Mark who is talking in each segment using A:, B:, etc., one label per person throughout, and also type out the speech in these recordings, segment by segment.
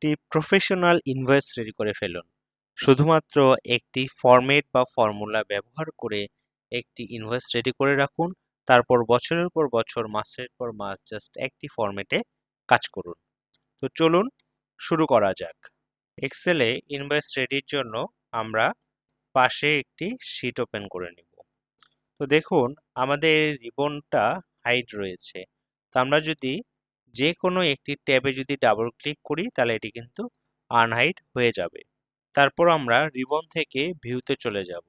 A: একটি professional invoice ready করে ফেলুন। শুধুমাত্র একটি ফরম্যাট বা ফর্মুলা ব্যবহার করে একটি ইনভয়েস রেডি করে রাখুন। তারপর বছরের পর বছর, মাসের পর মাস জাস্ট একটি ফরম্যাটে কাজ করুন। তো চলুন শুরু করা যাক। এক্সেলে ইনভয়েস রেডির জন্য আমরা পাশে একটি শীট ওপেন করে নিব। তো দেখুন আমাদের রিবনটা হাইড রয়েছে। তো আমরা যদি যে কোনো একটি ট্যাবে যদি ডাবল ক্লিক করি তাহলে এটি কিন্তু আনহাইড হয়ে যাবে। তারপর আমরা রিবন থেকে ভিউতে চলে যাব।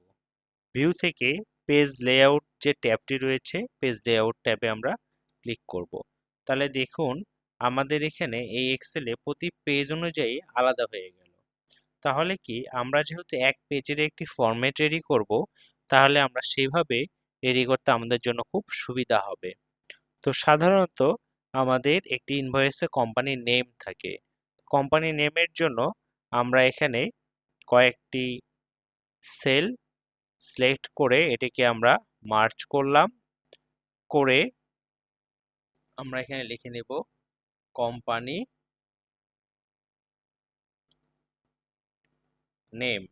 A: ভিউ থেকে পেজ লেআউট যে ট্যাবটি রয়েছে, পেজ লেআউট ট্যাবে আমরা ক্লিক করব। তাহলে দেখুন আমাদের এখানে এই এক্সেলে প্রতি পেজ অনুযায়ী আলাদা হয়ে গেল। তাহলে কি আমরা যেহেতু এক পেজের একটি ফরম্যাট রেডি করব, তাহলে আমরা সেইভাবে রেডি করতে আমাদের জন্য খুব সুবিধা হবে। তো সাধারণত আমাদের একটি ইনভয়েসে কোম্পানির নেম থাকে। কোম্পানি নেমের জন্য আমরা এখানে কয়েকটি সেল সিলেক্ট করে এটিকে আমরা মার্জ করলাম। করে আমরা এখানে লিখে নেব কোম্পানি নেম।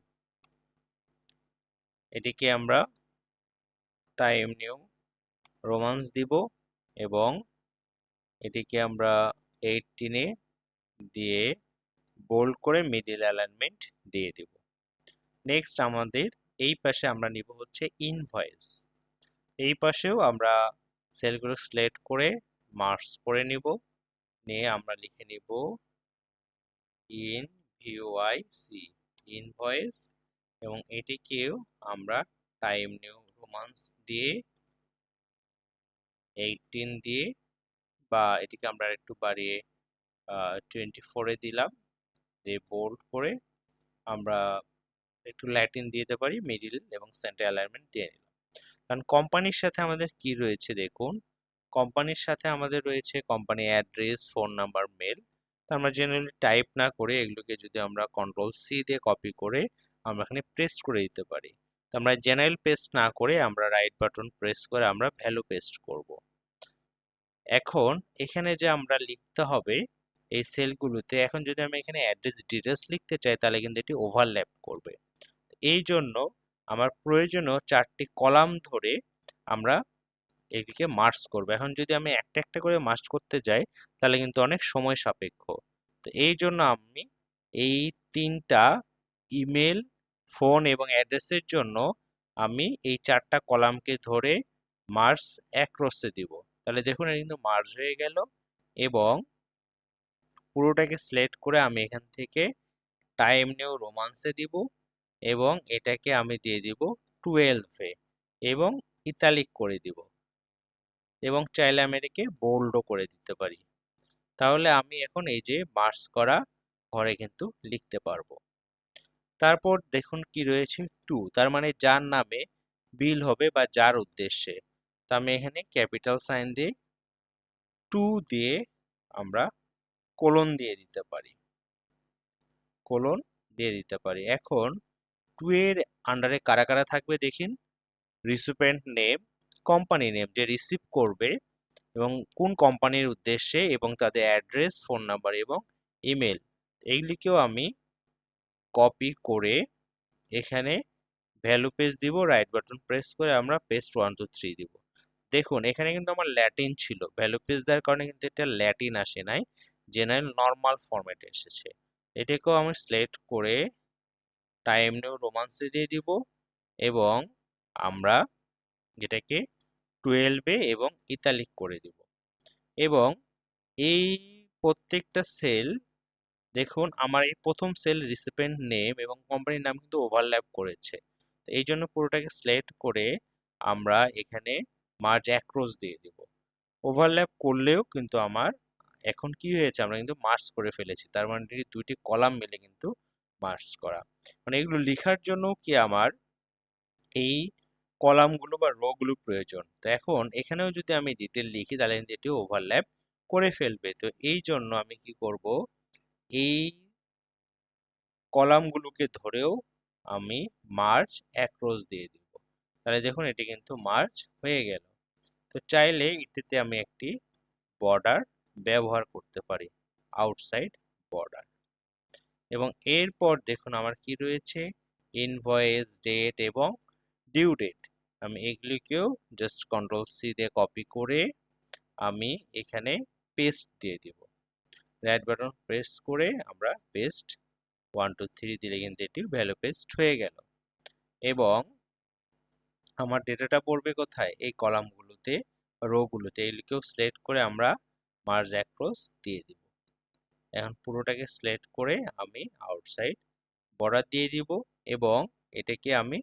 A: এটিকে আমরা টাইম নিউ রোমান্স দিব এবং এটিকে আমরা 18-এ দিয়ে বোল্ড করে মিডল অ্যালাইনমেন্ট দিয়ে দেব। নেক্সট আমাদের এই পাশে আমরা নিব হচ্ছে ইনভয়েস। এই পাশেও আমরা সেলগুলো সিলেক্ট করে মার্জ করে নিব। নিয়ে আমরা লিখে নিব ইনভিউআইসি ইনভয়েস এবং এটিকেও আমরা টাইম নিউ রোমান্স দিয়ে 18 দিয়ে বা এটিকে আমরা একটু বাড়িয়ে 24-এ দিলাম, দিয়ে বোল্ড করে আমরা একটু ল্যাটিন দিতে পারি, মিডিল এবং সেন্টার অ্যালাইনমেন্ট দিয়ে নিলাম। কারণ কোম্পানির সাথে আমাদের কি রয়েছে দেখুন, কোম্পানির সাথে আমাদের রয়েছে company address, phone number, mail. তো আমরা জেনারেলি টাইপ না করে এগুলোকে যদি আমরা কন্ট্রোল-C দিয়ে কপি করে আমরা এখানে পেস্ট করে দিতে পারি। তো আমরা জেনারেল পেস্ট না করে আমরা রাইট বাটন প্রেস করে আমরা ভ্যালু পেস্ট করব। এখন এখানে যে আমরা লিখতে হবে এই সেলগুলোতে, এখন যদি আমি এখানে অ্যাড্রেস ডিটেলস লিখতে চাই তাহলে কিন্তু এটি ওভারল্যাপ করবে। এই জন্য আমার প্রয়োজনীয় 4টি কলাম ধরে আমরা এদিকে মার্জ করব। এখন যদি আমি একটা একটা করে মার্জ করতে যাই তাহলে কিন্তু অনেক সময় সাপেক্ষ। তো এই জন্য আমি এই 3টা ইমেল, ফোন এবং অ্যাড্রেসের জন্য আমি এই 4টা কলামকে ধরে মার্জ অ্যাক্রসে দিব। তাহলে দেখুন এটা কিন্তু মার্জ হয়ে গেল এবং পুরোটাকে সিলেক্ট করে আমি এখান থেকে টাইম নিউ রোমান্সে দিব এবং এটাকে আমি দিয়ে দিব 12-এ এবং ইতালিক করে দিব এবং চাইলে আমি এটাকে বোল্ডও করে দিতে পারি। তাহলে আমি এখন এই যে মার্জ করা ঘরে কিন্তু লিখতে পারবো। তারপর দেখুন কি রয়েছে 2, তার মানে যার নামে বিল হবে বা যার উদ্দেশ্যে। তো আমি এখানে ক্যাপিটাল সাইন দিয়ে 2 দিয়ে আমরা কোলন দিয়ে দিতে পারি, কোলন দিয়ে দিতে পারি। এখন 2 এর আন্ডারে কারা কারা থাকবে দেখিন, রিসিপিয়েন্ট নেম, কোম্পানি নেম যে রিসিভ করবে এবং কোন কোম্পানির উদ্দেশ্যে, এবং তাদের অ্যাড্রেস, ফোন নাম্বার এবং ইমেল। এইগুলিকেও আমি কপি করে এখানে ভ্যালু পেজ দিব, রাইট বাটন প্রেস করে আমরা পেস্ট 1 2 3 দিব। দেখুন এখানে কিন্তু আমার ল্যাটিন ছিল, ভ্যালু পেজ দেওয়ার কারণে কিন্তু এটা ল্যাটিন আসে নাই, জেনারেল নর্মাল ফরম্যাটে এসেছে। এটাকেও আমি সিলেক্ট করে টাইম নিউ রোমান্সে দিয়ে দিব এবং আমরা এটাকে 12-এ এবং ইতালিক করে দিব। এবং এই প্রত্যেকটা সেল দেখুন আমার এই প্রথম সেল রিসিপিয়েন্ট নেম এবং কোম্পানির নাম কিন্তু ওভারল্যাপ করেছে। তো এই জন্য পুরোটাকে সিলেক্ট করে আমরা এখানে মার্জ অ্যাক্রস দিয়ে দিব। ওভারল্যাপ করলেও কিন্তু আমার এখন কি হয়েছে, আমরা কিন্তু মার্জ করে ফেলেছি, তার মানে দুইটি কলাম মিলে কিন্তু মার্জ করা। মানে এগুলো লেখার জন্য কি আমার এই কলামগুলো বা রো গুলো প্রয়োজন। তো এখন এখানেও যদি আমি ডিটেল লিখি তাহলে কিন্তু এটি ওভারল্যাপ করে ফেলবে। তো এই জন্য আমি কি করব, এই কলামগুলোকে ধরেও আমি মার্জ অ্যাক্রস দিয়ে দিব। তাহলে দেখুন এটি কিন্তু মার্জ হয়ে গেল। তো চাইলে এটিতে আমি একটি বর্ডার ব্যবহার করতে পারি, আউটসাইড বর্ডার। এবং এরপর দেখুন আমার কি রয়েছে, ইনভয়েস, ডেট এবং ডিউ ডেট। আমি এগুলিকেও জাস্ট কন্ট্রোল সি দিয়ে কপি করে আমি এখানে পেস্ট দিয়ে দিব। রাইট বাটন প্রেস করে আমরা পেস্ট 1 2 3 দিলে কিন্তু এটি ভ্যালু পেস্ট হয়ে গেল। এবং আমার ডেটাটা পড়বে কোথায়, এই কলামগুলোতে, রোগুলোতে। এগুলিকেও সিলেক্ট করে আমরা মার্জ অ্যাক্রস দিয়ে দিব। এখন পুরোটাকে সিলেক্ট করে আমি আউটসাইড বর্ডার দিয়ে দিব এবং এটাকে আমি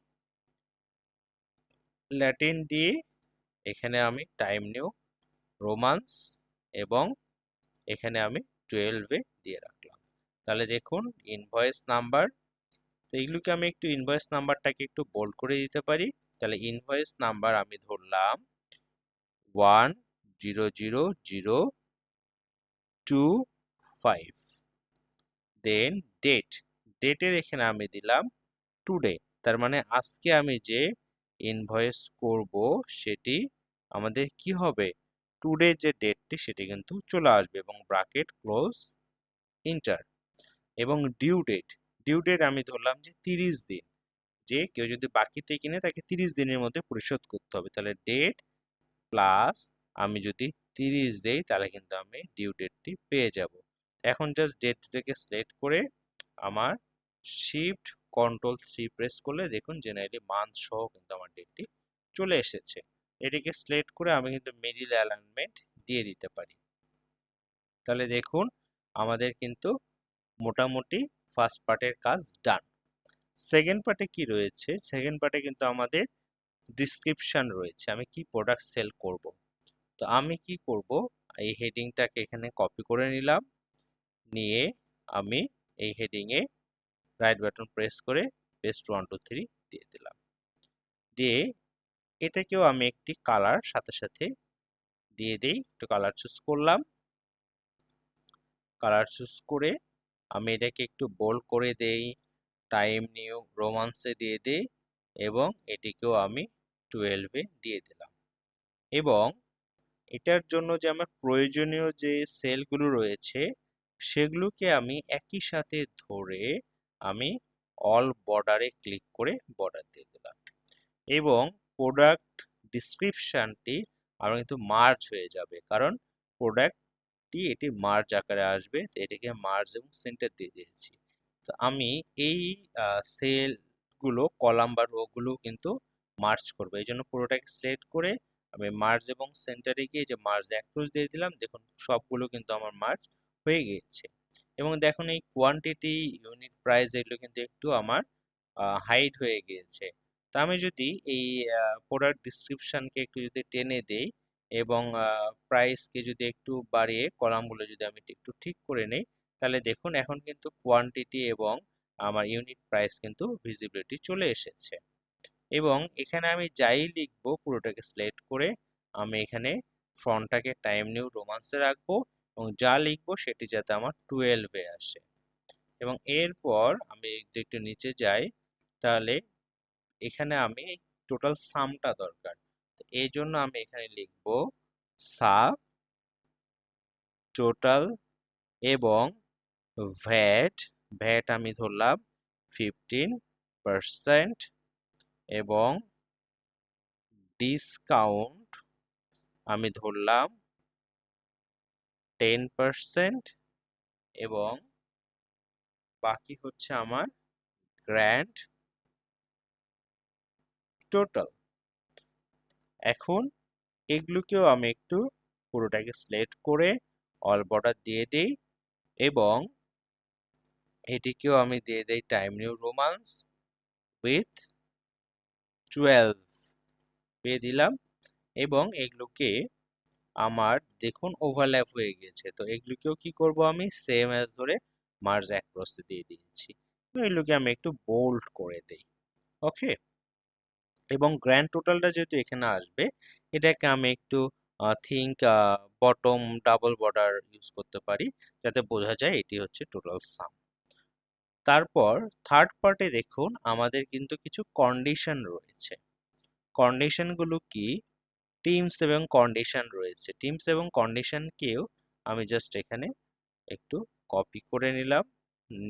A: ল্যাটিন দিয়ে এখানে আমি টাইম নিউ রোমান্স এবং এখানে আমি 12 দিয়ে রাখলাম। তাহলে দেখুন ইনভয়েস নাম্বার, তো এগুলোকে আমি একটু ইনভয়েস নাম্বারটাকে একটু বোল্ড করে দিতে পারি। তাহলে ইনভয়েস নাম্বার আমি ধরলাম 100025। দেন ডেটের এখানে আমি দিলাম টুডে, তার মানে আজকে আমি যে ইনভয়েস করব সেটি আমাদের কি হবে, টুডে যে ডেটটি সেটি কিন্তু চলে আসবে এবং ব্র্যাকেট ক্লোজ ইন্টার। এবং ডিউ ডেট আমি ধরলাম যে 30 দিন, যে কেউ যদি বাকিতে কিনে তাকে 30 দিনের মধ্যে পরিশোধ করতে হবে। তাহলে ডেট প্লাস আমি যদি 30 দেই তাহলে কিন্তু আমি ডিউ ডেটটি পেয়ে যাব। এখন জাস্ট ডেটটাকে সিলেক্ট করে আমার শিফট কন্ট্রোল 3 প্রেস করলে দেখুন জেনারেলি মান্থ সহ কিন্তু আমার ডেটটি চলে এসেছে। এটিকে সিলেক্ট করে আমি কিন্তু মিডিল অ্যালাইনমেন্ট দিয়ে দিতে পারি। তাহলে দেখুন আমাদের কিন্তু মোটামুটি ফার্স্ট পার্টের কাজ ডান। সেকেন্ড পার্টে কি রয়েছে, সেকেন্ড পার্টে কিন্তু আমাদের ডিসক্রিপশন রয়েছে, আমি কি প্রোডাক্ট সেল করব। তো আমি কি করব, এই হেডিংটাকে এখানে কপি করে নিলাম, নিয়ে আমি এই হেডিংয়ে রাইট বাটন প্রেস করে পেস্ট 1 2 3 দিয়ে দিলাম। দিয়ে এটাকেও আমি একটি কালার সাথে সাথে দিয়ে দেই, একটু কালার চুজ করলাম। কালার চুজ করে আমি এটাকে একটু বোল্ড করে দেই, টাইম নিউ রোমান্সে দিয়ে দেই এবং এটিকেও আমি 12 দিয়ে দিলাম। এবং এটার জন্য যে আমার প্রয়োজনীয় যে সেলগুলো রয়েছে সেগুলোকে আমি একই সাথে ধরে আমি অল বর্ডারে ক্লিক করে বর্ডার দিয়ে দিলাম। এবং প্রোডাক্ট ডিসক্রিপশনটি আমার কিন্তু মার্জ হয়ে যাবে, কারণ প্রোডাক্টটি এটি মার্জ আকারে আসবে, তো এটাকে মার্জ এবং সেন্টার দিয়ে দিয়েছি। তো আমি এই সেলগুলো কলাম বা রোগুলো কিন্তু মার্জ করবো, এই জন্য পুরোটাকে সিলেক্ট করে আমি মার্জ এবং সেন্টারে গিয়ে যে মার্জ অ্যাক্রস দিয়ে দিলাম, দেখুন সবগুলো কিন্তু আমার মার্জ হয়ে গিয়েছে। এবং দেখুন এই কোয়ান্টিটি, ইউনিট প্রাইস এগুলো কিন্তু একটু আমার হাইড হয়ে গিয়েছে। তো আমি যদি এই প্রোডাক্ট ডিসক্রিপশনকে একটু যদি টেনে দেই এবং প্রাইসকে যদি একটু বাড়িয়ে কলামগুলো যদি আমি একটু ঠিক করে নেই, তাহলে দেখুন এখন কিন্তু কোয়ান্টিটি এবং আমার ইউনিট প্রাইস কিন্তু ভিজিবিলিটি চলে এসেছে। এবং এখানে আমি যাই লিখবো পুরোটাকে সিলেক্ট করে আমি এখানে ফন্টটাকে টাইম নিউ রোমান্সে রাখবো এবং যা লিখবো সেটি যাতে আমার 12 আসে। এবং এরপর আমি যদি একটু নিচে যাই তাহলে এখানে আমি টোটাল সামটা দরকার, তো এই জন্য আমি এখানে লিখবো সাব টোটাল এবং ভ্যাট, ভ্যাট আমি ধরলাম 15% এবং ডিসকাউন্ট আমি ধরলাম 10% এবং বাকি হচ্ছে আমার গ্র্যান্ড টোটাল। এখন এগুলোকেও আমি একটু পুরোটাকে সিলেক্ট করে অল বর্ডার দিয়ে দিই এবং এটিকেও আমি দিয়ে দেই টাইম নিউ রোমান্স উইথ 12 দিয়ে দিলাম। এবং এগুলোকে আমার দেখুন ওভারল্যাপ হয়ে গেছে, তো এগুলোকেও কি করব, আমি সেম অ্যাজ ধরে মার্জ অ্যাক্রসে দিয়ে দিয়েছি। তো এগুলোকে আমি একটু বোল্ড করে দেই, ওকে। এবং গ্র্যান্ড টোটালটা যেহেতু এখানে আসবে, এটাকে আমি একটু think bottom double border use করতে পারি যাতে বোঝা যায় এটি হচ্ছে টোটাল সাম। তারপর থার্ড পার্টে দেখুন আমাদের কিন্তু কিছু কন্ডিশন রয়েছে। কন্ডিশনগুলো কি, টিমস এবং কন্ডিশন রয়েছে, টিমস এবং কন্ডিশনকেও আমি জাস্ট এখানে একটু কপি করে নিলাম,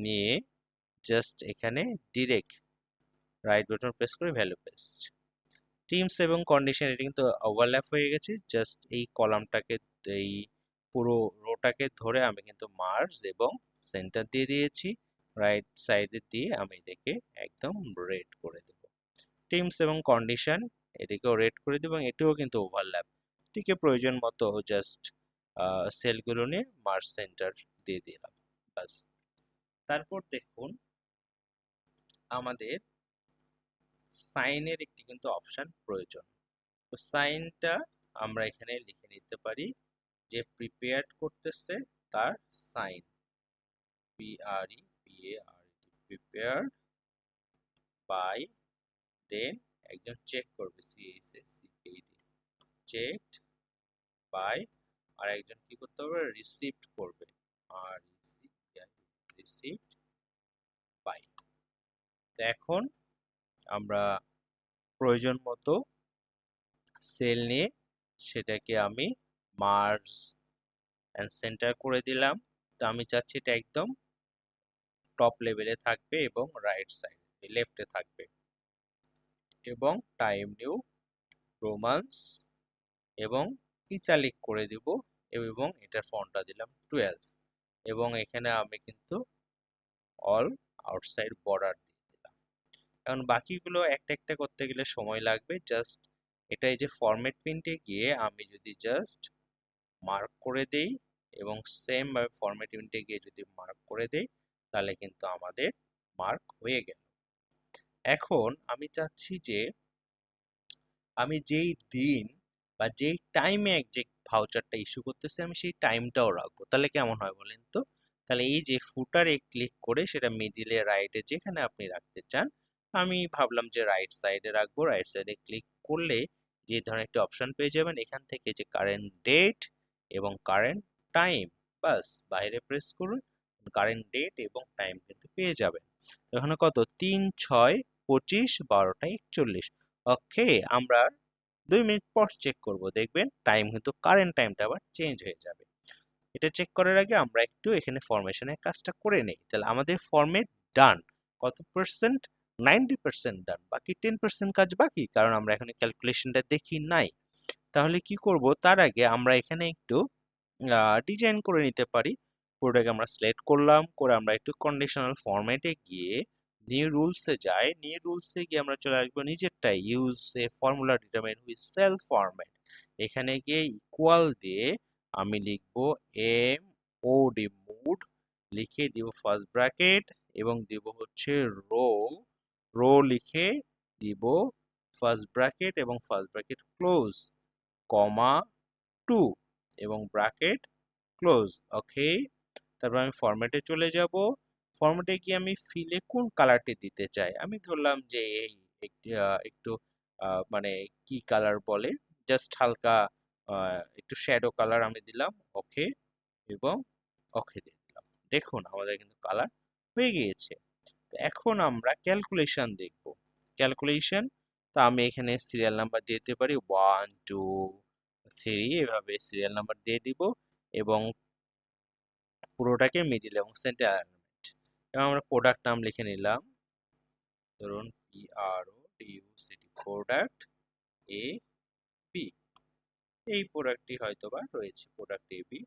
A: নিয়ে জাস্ট এখানে ডিরেক্ট রাইট বাটন প্রেস করে ভ্যালু পেস্ট। টিমস এবং কন্ডিশন এটা কিন্তু ওভারল্যাপ হয়ে গেছে, জাস্ট এই কলামটাকে, এই পুরো রোটাকে ধরে আমি কিন্তু মার্জ এবং সেন্টার দিয়ে দিয়েছি। রাইট সাইডে দিয়ে আমি এটাকে একদম রেড করে দেব। টিমস এবং কন্ডিশন এটাকেও রেড করে দেব, এবং এটাও কিন্তু ওভারল্যাপ। এটিকে প্রয়োজন মতো জাস্ট সেলগুলো নিয়ে মার্জ সেন্টার দিয়ে দিলাম, বাস। তারপর দেখুন আমাদের সাইনের একটি কিন্তু অপশন প্রয়োজন। তো সাইনটা আমরা এখানে লিখে নিতে পারি যে প্রিপেয়ার্ড করতেছে তার সাইন, প্রিপেয়ার্ড বাই, দেন একজন চেক করবে চেকড বাই, আর একজন কি করতে হবে রিসিভড করবে রিসিভড বাই। তো এখন আমরা প্রয়োজন মতো সেল নিয়ে সেটাকে আমি মার্জ এন্ড সেন্টার করে দিলাম। তো আমি চাচ্ছি এটা একদম টপ লেভেলে থাকবে এবং রাইট সাইডে লেফটে থাকবে, এবং টাইম নিউ রোমান্স এবং ইতালিক করে দিব, এবং এটার ফন্টটা দিলাম 12, এবং এখানে আমি কিন্তু অল আউটসাইড বর্ডার দিয়ে দিলাম। এখন বাকিগুলো একটা একটা করতে গেলে সময় লাগবে, জাস্ট এটাই যে ফরম্যাট প্রিন্টে গিয়ে আমি যদি জাস্ট মার্ক করে দেই এবং সেম ভাবে ফরম্যাট প্রিন্টে গিয়ে যদি মার্ক করে দেই, তাহলে কিন্তু আমাদের মার্ক হয়ে গেল। এখন আমি চাচ্ছি যে আমি যেই দিন বা যেই টাইমে একজ্যাক্ট ভাউচারটা ইস্যু করতেছি আমি সেই টাইমটাও রাখবো, তাহলে কেমন হয় বলেন তো? তাহলে এই যে ফুটারে ক্লিক করে সেটা মিডিলে রাইটে যেখানে আপনি রাখতে চান, আমি ভাবলাম যে রাইট সাইডে রাখবো। রাইট সাইডে ক্লিক করলে যে ধরনের একটি অপশন পেয়ে যাবেন, এখান থেকে যে কারেন্ট ডেট এবং কারেন্ট টাইম, বাস বাইরে প্রেস করুন, কারেন্ট ডেট এবং টাইম কিন্তু পেয়ে যাবেন। তো এখানে কত 3/6/25 12টা 41। ওকে, আমরা 2 মিনিট পর চেক করব, দেখবেন টাইম কিন্তু কারেন্ট টাইমটা আবার চেঞ্জ হয়ে যাবে। এটা চেক করার আগে আমরা একটু এখানে ফরমেশনের কাজটা করে নেই। তাহলে আমাদের ফরম্যাট ডান, কত পার্সেন্ট? 90% ডান, বাকি 10% কাজ বাকি, কারণ আমরা এখানে ক্যালকুলেশনটা দেখি নাই। তাহলে কি করব, তার আগে আমরা এখানে একটু ডিজাইন করে নিতে পারি। পুরোটাকে আমরা সিলেক্ট করলাম, করে আমরা একটু কন্ডিশনাল ফরম্যাটে গিয়ে নিউ রুলসে যাই। নিউ রুলসে গিয়ে আমরা চলে আসবো নিজেরটাই, use a formula determine with cell format. এখানে গিয়ে ইকুয়াল দিয়ে আমি লিখবো এম ও ডি মুড, লিখে দিব ফার্স্ট ব্র্যাকেট এবং দিব হচ্ছে রো, রো লিখে দিব ফার্স্ট ব্র্যাকেট এবং ফার্স্ট ব্র্যাকেট ক্লোজ, কমা 2 এবং ব্র্যাকেট ক্লোজ। ওকে, তারপর আমি ফরম্যাটে চলে যাব। ফরম্যাটে গিয়ে আমি ফিলে কোন কালারটি দিতে চাই, আমি ধরলাম যে এই একটু মানে কি কালার বলে, জাস্ট হালকা একটু শ্যাডো কালার আমি দিলাম। ওকে, এবং ওকে দিয়ে দিলাম। দেখুন আমাদের কিন্তু কালার হয়ে গিয়েছে। তো এখন আমরা ক্যালকুলেশন দেখব। ক্যালকুলেশন, তো আমি এখানে সিরিয়াল নাম্বার দিয়ে দিতে পারি 1 2 3, এভাবে সিরিয়াল নাম্বার দিয়ে দিব, এবং পুরোটাকে মিডিল এবং সেন্টার অ্যালাইনমেন্ট, এবং আমরা প্রোডাক্ট নাম লিখে নিলাম, ধরুন PRODUCT, প্রোডাক্ট এ বি। এই প্রোডাক্টটি হয়তোবা রয়েছে প্রোডাক্ট এ বি।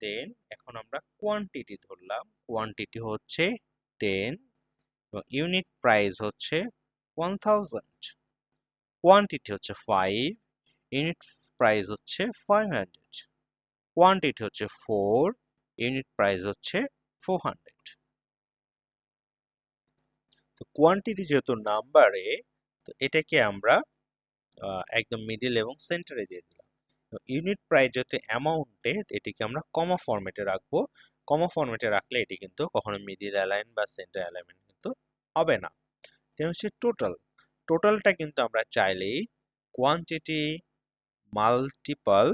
A: দেন এখন আমরা কোয়ান্টিটি ধরলাম, কোয়ান্টিটি হচ্ছে 10 এবং ইউনিট প্রাইস হচ্ছে 1000, কোয়ান্টিটি হচ্ছে 5, ইউনিট প্রাইস হচ্ছে 500, কোয়ান্টিটি হচ্ছে 4, ইউনিট প্রাইস হচ্ছে 400। তো কোয়ান্টিটি যেহেতু নাম্বারে, তো এটাকে আমরা একদম মিডিল এবং সেন্টারে দিয়ে দিলাম। ইউনিট প্রাইস যেহেতু অ্যামাউন্টে, এটিকে আমরা কমা ফরম্যাটে রাখবো। কমা ফরম্যাটে রাখলে এটি কিন্তু কখনো মিডিল অ্যালাইন বা সেন্টার অ্যালাইনমেন্ট কিন্তু হবে না। দেন হচ্ছে টোটাল, টোটালটা কিন্তু আমরা চাইলেই কোয়ান্টিটি মাল্টিপল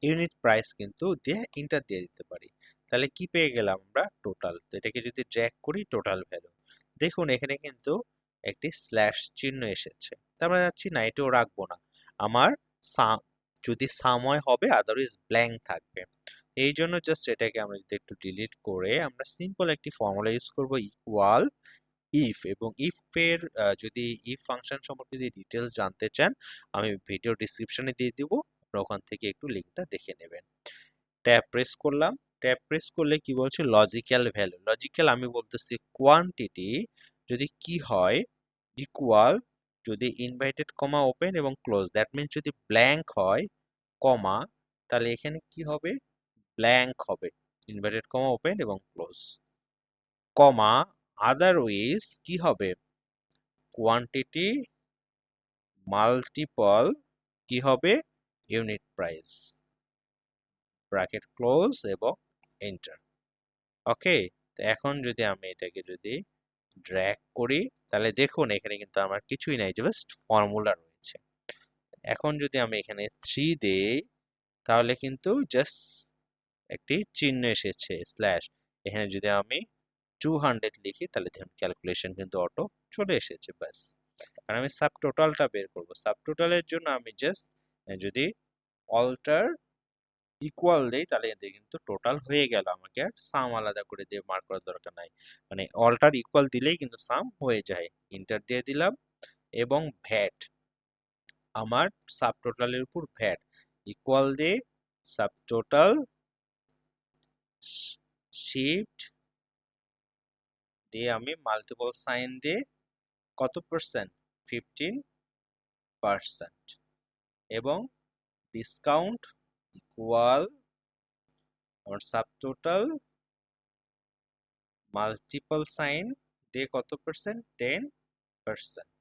A: ইউনিট প্রাইস কিন্তু দিয়ে ইন্টার দিয়ে দিতে পারি। তাহলে কি পেয়ে গেলাম আমরা? টোটাল। তো এটাকে যদি ড্র্যাগ করি টোটাল ভ্যালু, দেখুন এখানে কিন্তু একটি স্ল্যাশ চিহ্ন এসেছে। তারপরে যাচ্ছি না, এটাও রাখবো না, আমার যদি সাময় হবে, আদারওয়াইজ ব্ল্যাঙ্ক থাকবে। এই জন্য জাস্ট এটাকে আমরা যদি একটু ডিলিট করে আমরা সিম্পল একটি ফর্মুলা ইউজ করব, ইকুয়াল ইফ। এবং ইফ এর যদি ইফ ফাংশন সম্পর্কে যদি ডিটেলস জানতে চান আমি ভিডিও ডেসক্রিপশনে দিয়ে দিব, আপনারা ওখান থেকে একটু লিংকটা দেখে নেবেন। ট্যাব প্রেস করলাম, ট্যাব প্রেস করলে কি বলছে লজিক্যাল ভ্যালু। লজিক্যাল আমি বলতেছি কোয়ান্টিটি যদি কি হয় ইকুয়াল, যদি ইনভাইটেড কমা ওপেন এবং ক্লোজ, দ্যাট মিন্স যদি ব্ল্যাঙ্ক হয় কমা তাহলে এখানে কি হবে ব্ল্যাঙ্ক হবে, ইনভার্টেড কমা ওপেন এবং ক্লোজ, কমা আদারওয়াইজ কি হবে কোয়ান্টিটি মাল্টিপল কি হবে ইউনিট প্রাইস, ব্র্যাকেট ক্লোজ এবং এন্টার। ওকে, তো এখন যদি আমি এটাকে যদি ড্র্যাগ করি তাহলে দেখুন এখানে কিন্তু আমার কিছুই নাই, জাস্ট ফর্মুলা রয়েছে। এখন যদি আমি এখানে 3 দেই তাহলে কিন্তু জাস্ট একটি চিহ্ন এসেছে স্ল্যাশ। এখানে যদি আমি 200 লিখি তাহলে দেখুন ক্যালকুলেশন কিন্তু অটো চলে এসেছে, ব্যাস। আর আমি সাব টোটালটা বের করব, সাব টোটালের জন্য আমি জাস্ট যদি অল্টার ইকুয়াল দেই তাহলে এতে কিন্তু টোটাল হয়ে গেল, আমাকে আর সাম আলাদা করে দিয়ে মার্ক করার দরকার নাই, মানে অল্টার ইকুয়াল দিলেই কিন্তু সাম হয়ে যায়। ইন্টার দিয়ে দিলাম এবং ভ্যাট, আমার সাব টোটালের উপর ভ্যাট ইকুয়াল দিয়ে সাব টোটাল শিফট দিয়ে আমি মাল্টিপল সাইন দিয়ে কত পার্সেন্ট 15% এবং ডিসকাউন্ট ইকুয়াল আমার সাব টোটাল মাল্টিপল সাইন দিয়ে কত পার্সেন্ট 10%।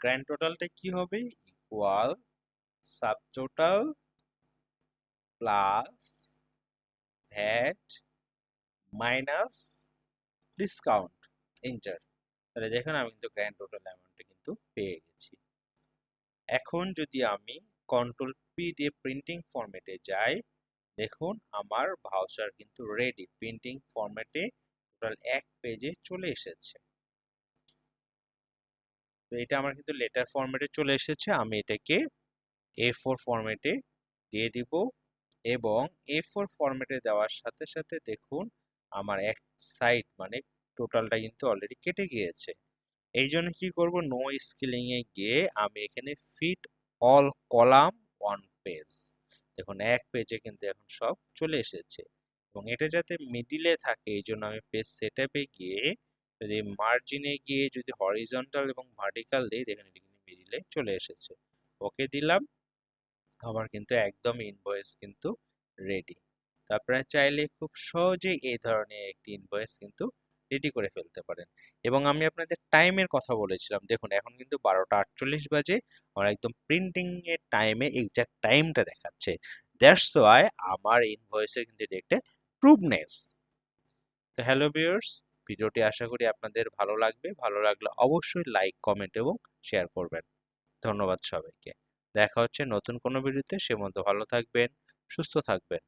A: গ্র্যান্ড টোটালটা কি হবে equal sub total plus VAT minus discount, enter. তাহলে দেখুন আমি কিন্তু গ্র্যান্ড টোটাল অ্যামাউন্টটা কিন্তু পেয়ে গেছি। এখন যদি আমি কন্ট্রোল পি দিয়ে প্রিন্টিং ফরম্যাটে যাই দেখুন আমার ভাউচার কিন্তু রেডি, প্রিন্টিং ফরম্যাটে টোটাল এক পেজে চলে এসেছে। তো এটা আমার কিন্তু লেটার ফরম্যাটে চলে এসেছে, আমি এটাকে A4 ফরম্যাটে দিয়ে দিব এবং A4 ফরম্যাটে দেওয়ার সাথে সাথে দেখুন আমার এক সাইড মানে টোটালটা কিন্তু অলরেডি কেটে গিয়েছে। এই জন্য কি করব নো স্কেলিং এ গিয়ে আমি এখানে fit all column one page, দেখুন এক পেজে কিন্তু এখন সব চলে এসেছে। এবং এটা যাতে মিডিলে থাকে এই জন্য আমি পেজ সেটআপে গিয়ে যদি মার্জিনে গিয়ে যদি হরিজন্টাল এবং ভার্টিক্যাল দিই দেখুন এটা কিন্তু মিডিলে চলে এসেছে। ওকে দিলাম, আমার কিন্তু একদম ইনভয়েস কিন্তু রেডি। আপনারা চাইলে খুব সহজেই এই ধরনের একটি ইনভয়েস কিন্তু রেডি করে ফেলতে পারেন। এবং আমি আপনাদের টাইমের কথা বলেছিলাম, দেখুন এখন কিন্তু 12টা 48 বাজে, আমার একদম প্রিন্টিং এর টাইমে এক্সাক্ট টাইমটা দেখাচ্ছে, দ্যাটস ওয়াই আমার ইনভয়েসের কিন্তু এটা একটা প্রুভনেস। তো হ্যালো ভিউয়ার্স, ভিডিওটি আশা করি আপনাদের ভালো লাগবে, ভালো লাগলে অবশ্যই লাইক কমেন্ট এবং শেয়ার করবেন। ধন্যবাদ সবাইকে, দেখা হচ্ছে নতুন কোনো ভিডিওতে, সে মতো ভালো থাকবেন, সুস্থ থাকবেন।